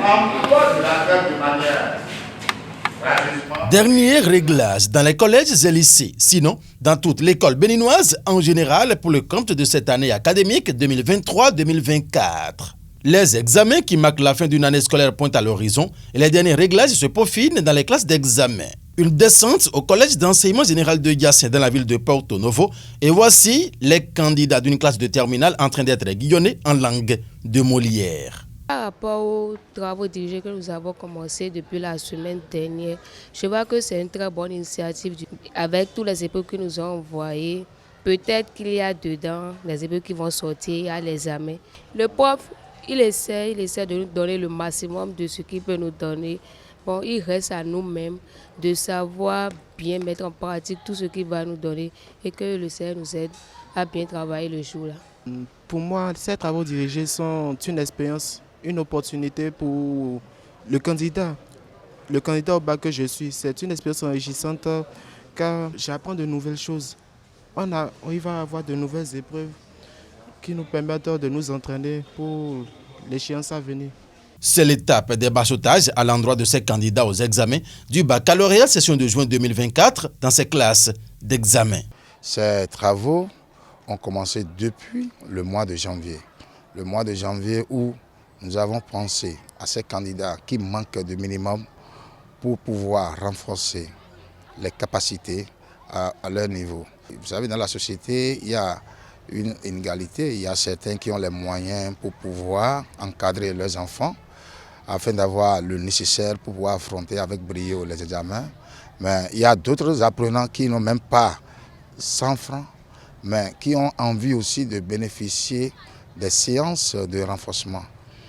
emploie de la faire de manière gratuitement. Dernier réglage dans les collèges et lycées, sinon dans toute l'école béninoise en général pour le compte de cette année académique 2023-2024. Les examens qui marquent la fin d'une année scolaire pointent à l'horizon et les derniers réglages se peaufinent dans les classes d'examen. Une descente au collège d'enseignement général de Yassé dans la ville de Porto Novo et voici les candidats d'une classe de terminale en train d'être aiguillonnés en langue de Molière. Par rapport aux travaux dirigés que nous avons commencés depuis la semaine dernière, je vois que c'est une très bonne initiative. Avec tous les épreuves que nous ont envoyées, peut-être qu'il y a dedans les épreuves qui vont sortir, il y a les examens. Le prof, il essaie de nous donner le maximum de ce qu'il peut nous donner. Bon, il reste à nous-mêmes de savoir bien mettre en pratique tout ce qu'il va nous donner et que le CERN nous aide à bien travailler le jour-là. Pour moi, ces travaux dirigés sont une expérience, une opportunité pour le candidat au bac que je suis. C'est une expérience enrichissante car j'apprends de nouvelles choses. Il va avoir de nouvelles épreuves qui nous permettent de nous entraîner pour l'échéance à venir. C'est l'étape des bachotages à l'endroit de ces candidats aux examens du baccalauréat session de juin 2024 dans ces classes d'examen. Ces travaux ont commencé depuis le mois de janvier. Le mois de janvier où nous avons pensé à ces candidats qui manquent de minimum pour pouvoir renforcer les capacités à leur niveau. Vous savez, dans la société, il y a une inégalité. Il y a certains qui ont les moyens pour pouvoir encadrer leurs enfants afin d'avoir le nécessaire pour pouvoir affronter avec brio les examens. Mais il y a d'autres apprenants qui n'ont même pas 100 francs, mais qui ont envie aussi de bénéficier des séances de renforcement.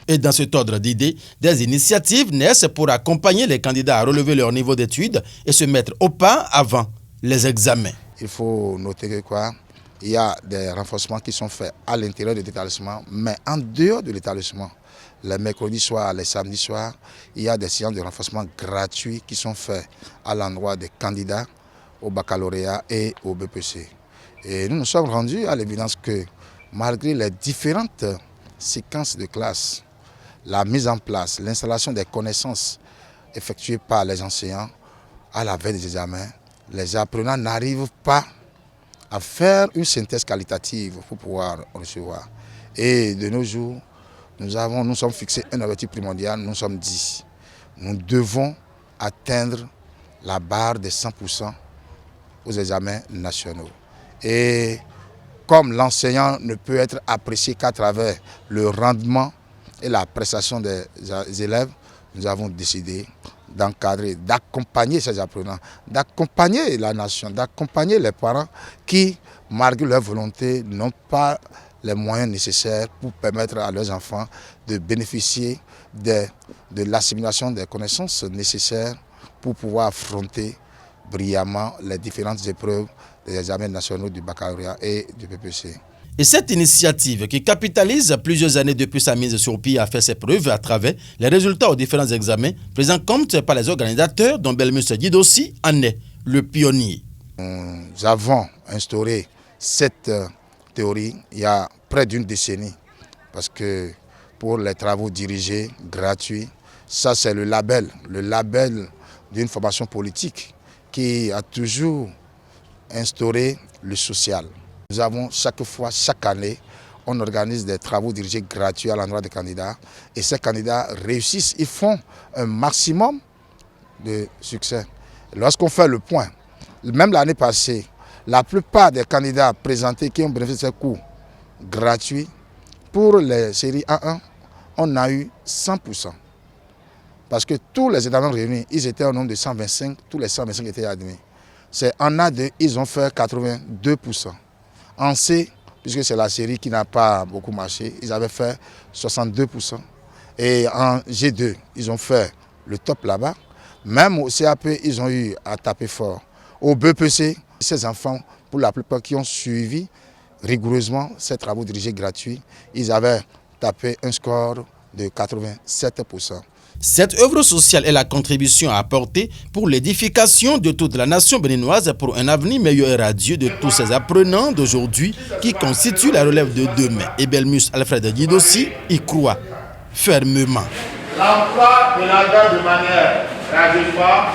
Et dans cet ordre d'idées, des initiatives naissent pour accompagner les candidats à relever leur niveau d'études et se mettre au pas avant les examens. Il faut noter que il y a des renforcements qui sont faits à l'intérieur de l'établissement, mais en dehors de l'établissement. Les mercredis soirs, les samedis soirs, il y a des séances de renforcement gratuits qui sont faits à l'endroit des candidats au baccalauréat et au BPC. Et nous nous sommes rendus à l'évidence que malgré les différentes séquences de classe, la mise en place, l'installation des connaissances effectuées par les enseignants à la veille des examens, les apprenants n'arrivent pas à faire une synthèse qualitative pour pouvoir recevoir. Et de nos jours, nous sommes fixés un objectif primordial, nous sommes 10. Nous devons atteindre la barre des 100% aux examens nationaux. Et comme l'enseignant ne peut être apprécié qu'à travers le rendement et la prestation des élèves, nous avons décidé d'encadrer, d'accompagner ces apprenants, d'accompagner la nation, d'accompagner les parents qui, malgré leur volonté, n'ont pas les moyens nécessaires pour permettre à leurs enfants de bénéficier de l'assimilation des connaissances nécessaires pour pouvoir affronter brillamment les différentes épreuves des examens nationaux du baccalauréat et du BPC. Et cette initiative qui capitalise plusieurs années depuis sa mise sur pied a fait ses preuves à travers les résultats aux différents examens pris en compte par les organisateurs dont Belmus Djidossi en est le pionnier. Nous avons instauré cette théorie il y a près d'une décennie parce que pour les travaux dirigés, gratuits, ça c'est le label d'une formation politique qui a toujours instauré le social. Nous avons chaque année, on organise des travaux dirigés gratuits à l'endroit des candidats et ces candidats réussissent, ils font un maximum de succès. Lorsqu'on fait le point, même l'année passée, la plupart des candidats présentés qui ont bénéficié de ces cours gratuits, pour les séries A1, on a eu 100%. Parce que tous les étudiants réunis, ils étaient au nombre de 125, tous les 125 étaient admis. C'est en A2, ils ont fait 82%. En C, puisque c'est la série qui n'a pas beaucoup marché, ils avaient fait 62%. Et en G2, ils ont fait le top là-bas. Même au CAP, ils ont eu à taper fort. Au BPC, ces enfants, pour la plupart qui ont suivi rigoureusement ces travaux dirigés gratuits, ils avaient tapé un score de 87%. Cette œuvre sociale est la contribution à apporter pour l'édification de toute la nation béninoise pour un avenir meilleur et radieux de tous ces apprenants d'aujourd'hui qui constituent la relève de demain. Et Belmus Alfred Djidossi y croit fermement. L'emploi de la dent de manière trajectoire